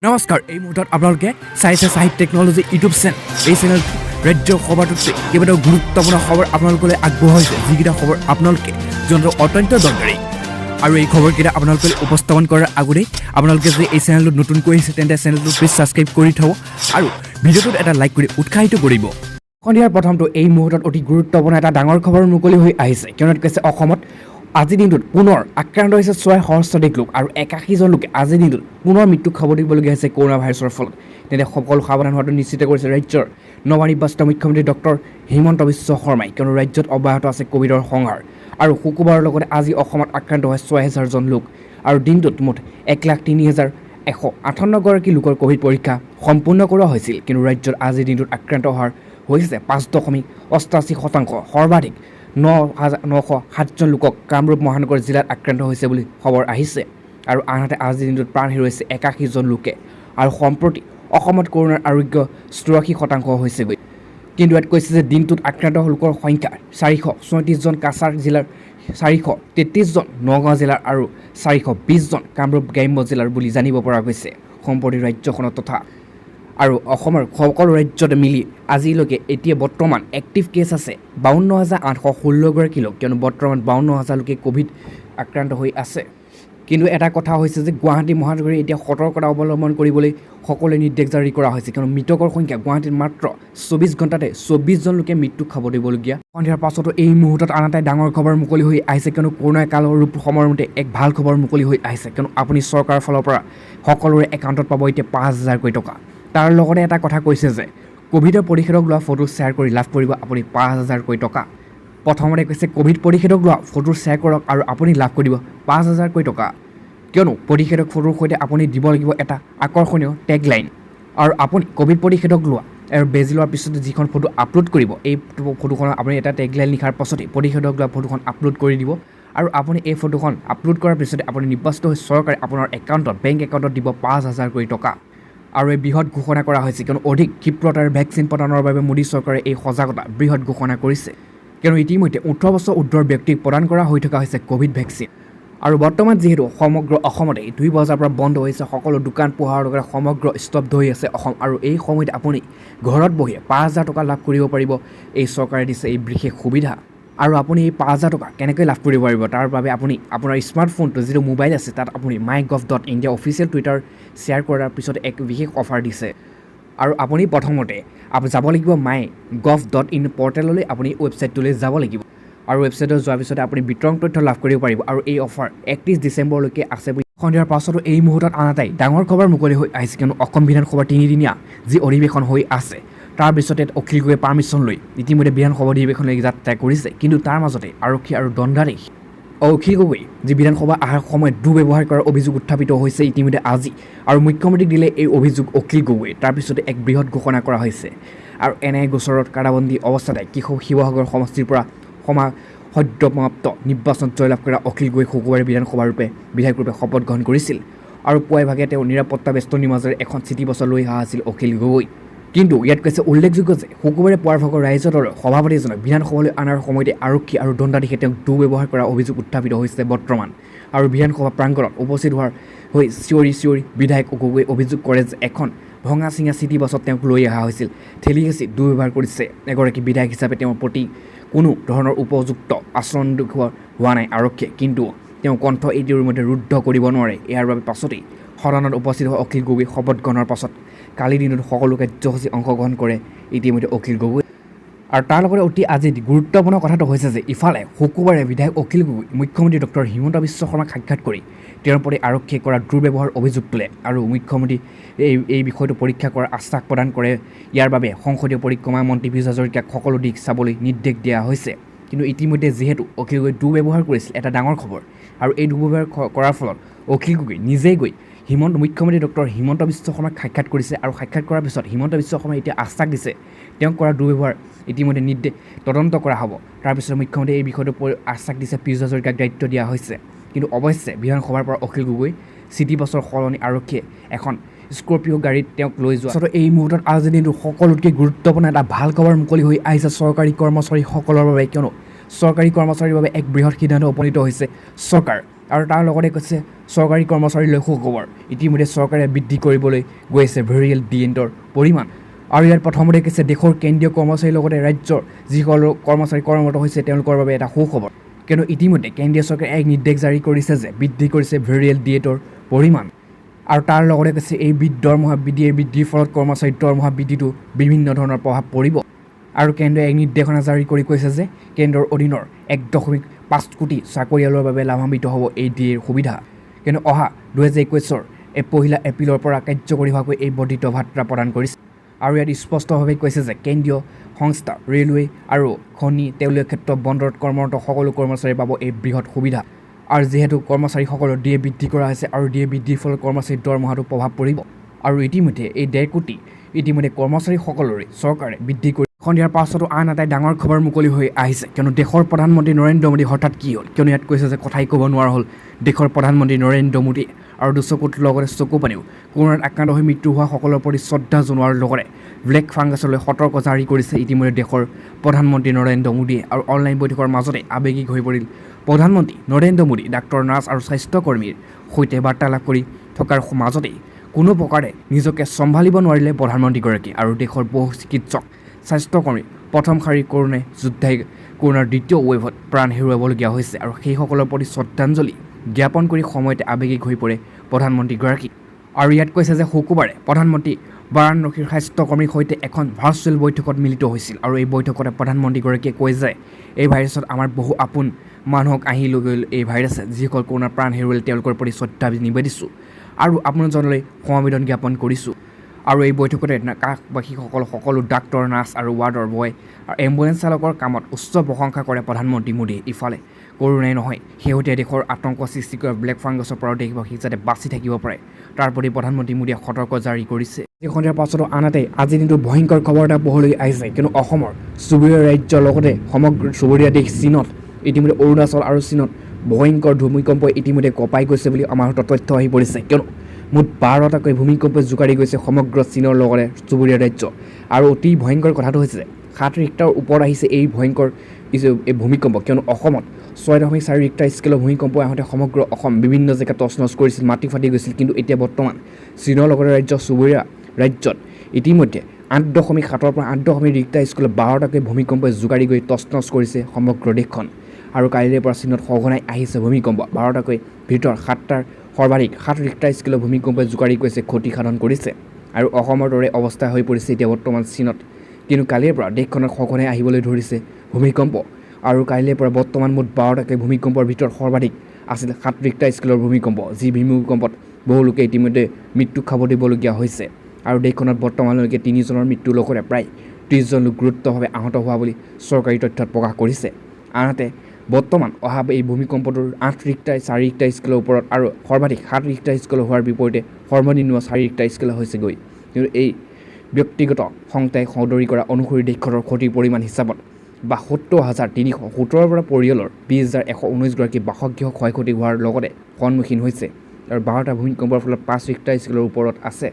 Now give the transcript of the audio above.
নমস্কাৰ এই মুহূৰ্তত আপোনালোকে চাইছে সাহিত্য টেকনলজি ইউটিউব চেনেল এই চেনেল ৰাজ্যৰ খবৰটোতে কেইবাটাও গুৰুত্বপূৰ্ণ খবৰ আপোনালোকলৈ আগবঢ়াইছে যিকেইটা খবৰ আপোনালোকে জনাটো অত্যন্ত দৰকাৰী আৰু এই খবৰকেইটা আপোনালোকে উপস্থাপন কৰাৰ আগতে আপোনালোকে যদি এই চেনেলটো নতুনকৈ আহিছে তেন্তে চেনেলটো প্লিজ ছাবস্ক্ৰাইব কৰি থব আৰু ভিডিঅ'টোত এটা লাইক কৰি উৎসাহিত কৰিব সন্ধিয়াৰ প্ৰথমটো এই মুহূৰ্তত অতি গুৰুত্বপূৰ্ণ এটা ডাঙৰ খবৰ মুকলি হৈ আহিছে কিয়নো কৈছে অসমত আজিৰ দিনটোত পুনৰ আক্ৰান্ত হৈছে 6 সহস্ৰাধিক লোক আৰু 81 জন লোকে আজিৰ দিনটোত পুনৰ মৃত্যু খাব দিবলগীয়া হৈছে কৰোনা ভাইৰাছৰ ফলত তেনে সকলো সাৱধান হোৱাটো নিশ্চিত কৰিছে ৰাজ্যৰ নৱনিৰ্বাচিত মুখ্যমন্ত্ৰী ডক্টৰ হিমন্ত বিশ্ব শৰ্মাই কিয়নো ৰাজ্যত অব্যাহত আছে কোভিডৰ সংহাৰ আৰু শুকুৰবাৰৰ লগতে আজি অসমত আক্ৰান্ত হয় 6000 জন লোক আৰু দিনটোত মুঠ 1,03,158 গৰাকী লোকৰ কোভিড পৰীক্ষা সম্পূৰ্ণ কৰা হৈছিল কিন্তু ৰাজ্যত আজিৰ দিনটোত আক্ৰান্ত হোৱাৰ হৈছে 5.88% সৰ্বাধিক 9,907 জন লোকক কামৰূপ মহানগৰ জিলাত আক্ৰান্ত হৈছে বুলি খবৰ আহিছে আৰু আনহাতে আজিৰ দিনটোত প্ৰাণ হেৰুৱাইছে 81 জন লোকে আৰু সম্প্ৰতি অসমত কৰোনাৰ আৰোগ্য 84% হৈছেগৈ কিন্তু ইয়াত কৈছে যে দিনটোত আক্ৰান্ত লোকৰ সংখ্যা 434 জন কাছাৰ জিলাৰ 433 জন নগাঁও জিলাৰ আৰু 420 জন কামৰূপ গ্ৰাম্য জিলাৰ বুলি জানিব পৰা গৈছে সম্প্ৰতি ৰাজ্যখনত তথা আৰু অসমৰ সকলো ৰাজ্যত মিলি আজিলৈকে এতিয়া বৰ্তমান এক্টিভ কেছ আছে 52,816 গৰাকী লোক কিয়নো বৰ্তমান 52,000 লোকে কোভিড আক্ৰান্ত হৈ আছে কিন্তু এটা কথা হৈছে যে গুৱাহাটী মহানগৰী এতিয়া সতৰ্কতা অৱলম্বন কৰিবলৈ সকলোৱে নিৰ্দেশ জাৰি কৰা হৈছে কিয়নো মৃতকৰ সংখ্যা গুৱাহাটীত মাত্ৰ 24 ঘণ্টাতে 24 জন লোকে মৃত্যু খাব দিবলগীয়া সন্ধিয়াৰ পাছতো এই মুহূৰ্তত আনহাতে ডাঙৰ খবৰ মুকলি হৈ আহিছে কিয়নো কৰোনাই কালৰ ৰূপ সময়মতে এক ভাল খবৰ মুকলি হৈ আহিছে কিয়নো আপুনি চৰকাৰৰ ফালৰ পৰা সকলোৰে একাউণ্টত পাব এতিয়া 5,000 টকা তাৰ লগতে এটা কথা কৈছে যে কোভিডৰ প্ৰতিষেধক লোৱা ফটো শ্বেয়াৰ কৰি লাভ কৰিব আপুনি 5,000 টকা প্ৰথমতে কৈছে কোভিড প্ৰতিষেধক লোৱা ফটো শ্বেয়াৰ কৰক আৰু আপুনি লাভ কৰিব 5,000 টকা কিয়নো প্ৰতিষেধক ফটোৰ সৈতে আপুনি দিব লাগিব এটা আকৰ্ষণীয় টেগলাইন আৰু আপুনি কোভিড প্ৰতিষেধক লোৱা আৰু বেজি লোৱাৰ পিছতে যিখন ফটো আপলোড কৰিব এই ফটোখনত আপুনি এটা টেগলাইন লিখাৰ পাছতে প্ৰতিষেধক লোৱা ফটোখন আপলোড কৰি দিব আৰু আপুনি এই ফটোখন আপলোড কৰাৰ পিছতে আপুনি নিৰ্বাচিত হৈ চৰকাৰে আপোনাৰ একাউণ্টত বেংক একাউণ্টত দিব 5,000 টকা আৰু এই বৃহৎ ঘোষণা কৰা হৈছে কিয়নো অধিক ক্ষীপ্ৰতাৰে ভেকচিন প্ৰদানৰ বাবে মোদী চৰকাৰে এই সজাগতা বৃহৎ ঘোষণা কৰিছে কিয়নো ইতিমধ্যে 18 বছৰ ঊৰ্ধ্বৰ ব্যক্তিক প্ৰদান কৰা হৈ থকা হৈছে কোভিড ভেকচিন আৰু বৰ্তমান যিহেতু সমগ্ৰ অসমতে 2 বজাৰ পৰা বন্ধ হৈছে সকলো দোকান পোহাৰৰ লগতে সমগ্ৰ স্তব্ধ হৈ আছে অসম আৰু এই সময়ত আপুনি ঘৰত বহি 5,000 টকা লাভ কৰিব পাৰিব এই চৰকাৰে দিছে এই বিশেষ সুবিধা আৰু আপুনি এই 5,000 টকা কেনেকৈ লাভ কৰিব পাৰিব তাৰ বাবে আপুনি আপোনাৰ স্মাৰ্টফোনটো যিটো মোবাইল আছে তাত আপুনি mygov.india অফিচিয়েল টুইটাৰ শ্বেয়াৰ কৰাৰ পিছত এক বিশেষ অফাৰ দিছে আৰু আপুনি প্ৰথমতে যাব লাগিব mygov.in পৰ্টেললৈ আপুনি ৱেবছাইটটোলৈ যাব লাগিব আৰু ৱেবছাইটত যোৱাৰ পিছতে আপুনি বিতৰণ তথ্য লাভ কৰিব পাৰিব আৰু এই অফাৰ 31 ডিচেম্বৰলৈকে আছে বুলি সন্ধিয়াৰ পাছতো এই মুহূৰ্তত আনহাতে ডাঙৰ খবৰ মুকলি হৈ আহিছে কিয়নো অসম বিধানসভাৰ 3দিনীয়া যি অধিৱেশন হৈ আছে তাৰ পিছতে অখিল গগৈয়ে পাৰ্মিশ্যন লৈ ইতিমধ্যে বিধানসভা অধিৱেশনলৈ যাত্ৰা কৰিছে কিন্তু তাৰ মাজতে আৰক্ষী আৰু দণ্ডাধীশ অখিল গগৈ যি বিধানসভা অহাৰ সময়ত দুৰ্ব্যৱহাৰ কৰাৰ অভিযোগ উত্থাপিত হৈছে ইতিমধ্যে আজি আৰু মুখ্যমন্ত্ৰীক দিলে এই অভিযোগ অখিল গগৈ তাৰপিছতে এক বৃহৎ ঘোষণা কৰা হৈছে আৰু এনে গোচৰত কাৰাবন্দী অৱস্থাতে শিৱসাগৰ সমষ্টিৰ পৰা সদ্যসমাপ্ত নিৰ্বাচনত জয়লাভ কৰা অখিল গগৈ শুকুৰবাৰে বিধায়ক ৰূপে শপত গ্ৰহণ কৰিছিল আৰু পুৱাই ভাগে তেওঁ নিৰাপত্তা বেষ্টনীৰ মাজেৰে এখন চিঠি বছৰ লৈ অহা আছিল অখিল গগৈ কিন্তু ইয়াত কৈছে উল্লেখযোগ্য যে শুকুৰবাৰে পুৱাৰ ভাগৰ ৰাইজৰ দলৰ সভাপতিজনক বিধানসভালৈ অনাৰ সময়তে আৰক্ষী আৰু দণ্ডাধীশে তেওঁক দুৰ্ব্যৱহাৰ কৰাৰ অভিযোগ উত্থাপিত হৈছে বৰ্তমান আৰু বিধানসভা প্ৰাংগণত উপস্থিত হৈ চিঞৰি বিধায়ক গগৈয়ে অভিযোগ কৰে যে এখন ভঙা চিঙা চিঠি বাছত তেওঁক লৈ অহা হৈছিল ঠেলি হেঁচি দুৰ্ব্যৱহাৰ কৰিছে এগৰাকী বিধায়ক হিচাপে তেওঁৰ প্ৰতি কোনো ধৰণৰ উপযুক্ত আচৰণ দেখুওৱা হোৱা নাই আৰক্ষীয়ে কিন্তু তেওঁ কণ্ঠ এতিয়াৰ মধ্যে ৰুদ্ধ কৰিব নোৱাৰে ইয়াৰ বাবে পাছতেই সদনত উপস্থিত হোৱা অখিল গগৈ শপত গ্ৰহণৰ পাছত কালিৰ দিনত সকলো কাৰ্যসূচী অংশগ্ৰহণ কৰে ইতিমধ্যে অখিল গগৈ আৰু তাৰ লগতে অতি আজি গুৰুত্বপূৰ্ণ কথাটো হৈছে যে ইফালে শুকুৰবাৰে বিধায়ক অখিল গগৈ মুখ্যমন্ত্ৰী ডক্টৰ হিমন্ত বিশ্ব শৰ্মাক সাক্ষাৎ কৰি তেওঁৰ প্ৰতি আৰক্ষীয়ে কৰা দুৰ্ব্যৱহাৰ অভিযোগ তোলে আৰু মুখ্যমন্ত্ৰী এই বিষয়টো পৰীক্ষা কৰাৰ আশ্বাস প্ৰদান কৰে ইয়াৰ বাবে সংসদীয় পৰিক্ৰমা মন্ত্ৰী পীযুষ হাজৰিকাক সকলো দিশ চাবলৈ নিৰ্দেশ দিয়া হৈছে কিন্তু ইতিমধ্যে যিহেতু অখিল গগৈ দুৰ্ব্যৱহাৰ কৰিছিল এটা ডাঙৰ খবৰ আৰু এই দুৰ্ব্যৱহাৰ কৰাৰ ফলত অখিল গগৈ নিজেই গৈ মুখ্যমন্ত্ৰী ডক্টৰ হিমন্ত বিশ্ব শৰ্মাক সাক্ষাৎ কৰিছে আৰু সাক্ষাৎ কৰাৰ পিছত হিমন্ত বিশ্ব শৰ্মাই এতিয়া আশ্বাস দিছে তেওঁক কৰা দুৰ্ব্যৱহাৰ ইতিমধ্যে নিৰ্দেশ তদন্ত কৰা হ'ব তাৰপিছত মুখ্যমন্ত্ৰীয়ে এই বিষয়টো আশ্বাস দিছে পীযুষ হাজৰিকাক দায়িত্ব দিয়া হৈছে কিন্তু অৱশ্যে বিধানসভাৰ পৰা অখিল গগৈ চিটি বাছৰ সলনি আৰক্ষীয়ে এখন স্কৰ্পিঅ' গাড়ীত তেওঁক লৈ যোৱা এই মুহূৰ্তত আজিৰ দিনটোৰ সকলোতকৈ গুৰুত্বপূৰ্ণ এটা ভাল খবৰ মুকলি হৈ আহিছে চৰকাৰী কৰ্মচাৰীসকলৰ বাবে কিয়নো চৰকাৰী কৰ্মচাৰীৰ বাবে এক বৃহৎ সিদ্ধান্ত উপনীত হৈছে চৰকাৰ আৰু তাৰ লগতে কৈছে চৰকাৰী কৰ্মচাৰীলৈ সুখবৰ ইতিমধ্যে চৰকাৰে বৃদ্ধি কৰিবলৈ গৈ আছে ভেৰিয়েল ডিএণ্ডৰ পৰিমাণ আৰু ইয়াত প্ৰথমতে কৈছে দেশৰ কেন্দ্ৰীয় কৰ্মচাৰীৰ লগতে ৰাজ্যৰ যিসকল কৰ্মচাৰী কৰ্মৰত হৈছে তেওঁলোকৰ বাবে এটা সুখবৰ কিয়নো ইতিমধ্যে কেন্দ্ৰীয় চৰকাৰে এক নিৰ্দেশ জাৰি কৰিছে যে বৃদ্ধি কৰিছে ভেৰিয়েল ডিএণ্ডৰ পৰিমাণ আৰু তাৰ লগতে কৈছে এই দৰমহা বৃদ্ধিৰ ফলত কৰ্মচাৰীৰ দৰমহা বৃদ্ধিটো বিভিন্ন ধৰণৰ প্ৰভাৱ পৰিব আৰু কেন্দ্ৰই এক নিৰ্দেশনা জাৰি কৰি কৈছে যে কেন্দ্ৰৰ অধীনৰ 1.5 কোটি চাকৰিয়ালৰ বাবে লাভান্বিত হ'ব এই ডিএৰ সুবিধা কিন্তু অহা 2021 1 এপ্ৰিলৰ পৰা কাৰ্যকৰী হোৱাকৈ এই বৰ্ধিত ভাত্ৰা প্ৰদান কৰিছে আৰু ইয়াত স্পষ্টভাৱে কৈছে যে কেন্দ্ৰীয় সংস্থা ৰেলৱে আৰু খনি তেলৰ ক্ষেত্ৰ বন্দৰত কৰ্মৰত সকলো কৰ্মচাৰীৰ পাব এই বৃহৎ সুবিধা আৰু যেহেতু কৰ্মচাৰীসকলৰ ডিএ বৃদ্ধি কৰা হৈছে আৰু ডিএ বৃদ্ধিৰ ফলত কৰ্মচাৰীৰ দৰমহাটো প্ৰভাৱ পৰিব আৰু ইতিমধ্যে এই 1.5 কোটি ইতিমধ্যে কৰ্মচাৰীসকলৰে চৰকাৰে বৃদ্ধি কৰি সন্ধিয়াৰ পাছতো আন এটা ডাঙৰ খবৰ মুকলি হৈ আহিছে কিয়নো দেশৰ প্ৰধানমন্ত্ৰী নৰেন্দ্ৰ মোদী হঠাৎ কি হ'ল কিয়নো ইয়াত কৈছে যে কথাই ক'ব নোৱাৰা হ'ল দেশৰ প্ৰধানমন্ত্ৰী নৰেন্দ্ৰ মোদী আৰু দুচকুৰ লগতে চকু পানীও কৰোণাত আক্ৰান্ত হৈ মৃত্যু হোৱা সকলৰ প্ৰতি শ্ৰদ্ধা জনোৱাৰ লগতে ব্লেক ফাংগাছলৈ সতৰ্ক জাৰি কৰিছে ইতিমধ্যে দেশৰ প্ৰধানমন্ত্ৰী নৰেন্দ্ৰ মোদীয়ে আৰু অনলাইন বৈঠকৰ মাজতে আৱেগিক হৈ পৰিল প্ৰধানমন্ত্ৰী নৰেন্দ্ৰ মোদী ডাক্তৰ নাৰ্ছ আৰু স্বাস্থ্যকৰ্মীৰ সৈতে বাৰ্তালাপ কৰি থকাৰ মাজতেই কোনো প্ৰকাৰে নিজকে চম্ভালিব নোৱাৰিলে প্ৰধানমন্ত্ৰীগৰাকী আৰু দেশৰ বহু চিকিৎসক স্বাস্থ্যকৰ্মী প্ৰথম শাৰীৰ কৰোণা যোদ্ধাই কৰোণাৰ দ্বিতীয় ৱেভত প্ৰাণ হেৰুৱাবলগীয়া হৈছে আৰু সেইসকলৰ প্ৰতি শ্ৰদ্ধাঞ্জলি জ্ঞাপন কৰি সময়তে আৱেগিক হৈ পৰে প্ৰধানমন্ত্ৰীগৰাকী আৰু ইয়াত কৈছে যে শুকুৰবাৰে প্ৰধানমন্ত্ৰী বাৰাণসীৰ স্বাস্থ্যকৰ্মীৰ সৈতে এখন ভাৰ্চুৱেল বৈঠকত মিলিত হৈছিল আৰু এই বৈঠকতে প্ৰধানমন্ত্ৰীগৰাকীয়ে কয় যে এই ভাইৰাছত আমাৰ বহু আপোন মানুহক আহি লৈ গ'ল এই ভাইৰাছে যিসকল কৰোণাৰ প্ৰাণ হেৰুৱালে তেওঁলোকৰ প্ৰতি শ্ৰদ্ধা নিবেদিছোঁ আৰু আপোনালোকলৈ সমবেদন জ্ঞাপন কৰিছোঁ আৰু এই বৈঠকতে কাষবাসীসকল সকলো ডাক্তৰ নাৰ্ছ আৰু ৱাৰ্ডৰ বয় আৰু এম্বুলেন্স চালকৰ কামত উচ্চ প্ৰশংসা কৰে প্ৰধানমন্ত্ৰী মোদীয়ে ইফালে কৰোণাই নহয় শেহতীয়া দেশৰ আতংক সৃষ্টি কৰা ব্লেক ফাংগাছৰ পৰা দেশবাসীক যাতে বাচি থাকিব পাৰে তাৰ প্ৰতি প্ৰধানমন্ত্ৰী মোদীয়ে সতৰ্ক জাৰি কৰিছে এই সন্ধিয়াৰ পাছতো আনহাতে আজি দিনটো ভয়ংকৰ খবৰ এটা পোহৰলৈ আহিছে কিন্তু অসমৰ চুবুৰীয়া ৰাজ্যৰ লগতে সমগ্ৰ চুবুৰীয়া দেশ চীনত ইতিমধ্যে অৰুণাচল আৰু চীনত ভয়ংকৰ ভূমিকম্পই ইতিমধ্যে কঁপাই গৈছে বুলি আমাৰ হাতত তথ্য আহি পৰিছে কিয়নো মুঠ 12টাকৈ ভূমিকম্পই জোকাৰি গৈছে সমগ্ৰ চীনৰ লগতে চুবুৰীয়া ৰাজ্য আৰু অতি ভয়ংকৰ কথাটো হৈছে 7 ৰিক্টাৰ ওপৰত আহিছে এই ভয়ংকৰ এই ভূমিকম্প কিয়নো অসমত 6.4 ৰিক্টাৰ স্কেলৰ ভূমিকম্প আহোঁতে সমগ্ৰ অসম বিভিন্ন জেগাত তছনছ কৰিছিল মাটি ফাটি গৈছিল কিন্তু এতিয়া বৰ্তমান চীনৰ লগতে ৰাজ্য চুবুৰীয়া ৰাজ্যত ইতিমধ্যে 8.7 পৰা 8 ৰিক্টাৰ স্কেলৰ 12টাকৈ ভূমিকম্পই জোকাৰি গৈ তছনছ কৰিছে সমগ্ৰ দেশখন আৰু কাইলৈৰ পৰা চীনত সঘনাই আহিছে ভূমিকম্প 12টাকৈ ভিতৰত 7টাৰ সৰ্বাধিক 7 ৰিক্টাৰ স্কেলৰ ভূমিকম্পই জোকাৰি গৈছে ক্ষতি সাধন কৰিছে আৰু অসমৰ দৰে অৱস্থা হৈ পৰিছে এতিয়া বৰ্তমান চীনত কিন্তু কালিৰ পৰা দেশখনত সঘনাই আহিবলৈ ধৰিছে ভূমিকম্প আৰু কাইলৈৰ পৰা বৰ্তমান মুঠ 12টাকৈ ভূমিকম্পৰ ভিতৰত সৰ্বাধিক আছিল 7 ৰিক্টাৰ স্কেলৰ ভূমিকম্প যি ভূমিকম্পত বহু লোকে ইতিমধ্যে মৃত্যু খাব দিবলগীয়া হৈছে আৰু দেশখনত বৰ্তমানলৈকে 3জনৰ মৃত্যুৰ লগতে প্ৰায় 30জন লোক গুৰুতৰভাৱে আহত হোৱা বুলি চৰকাৰী তথ্যত প্ৰকাশ কৰিছে আনহাতে বৰ্তমান অহা এই ভূমিকম্পটোৰ 8 ৰিক্টাৰ 4 ৰিক্টাৰ স্কেলৰ ওপৰত আৰু সৰ্বাধিক 7 ৰিক্টাৰ স্কেলৰ হোৱাৰ বিপৰীতে সৰ্বনিম্ন 4 ৰিক্টাৰ স্কেল হৈছেগৈ কিন্তু এই ব্যক্তিগত সংস্থাই সদৰি কৰা অনুসৰি দেশখনৰ ক্ষতিৰ পৰিমাণ হিচাপত 72,317 পৰা পৰিয়ালৰ 20,119 গৰাকী বাসগৃহ ক্ষয়ক্ষতি হোৱাৰ লগতে সন্মুখীন হৈছে আৰু 12টা ভূমিকম্পৰ ফলত 5 ৰিক্টাৰ স্কেলৰ ওপৰত আছে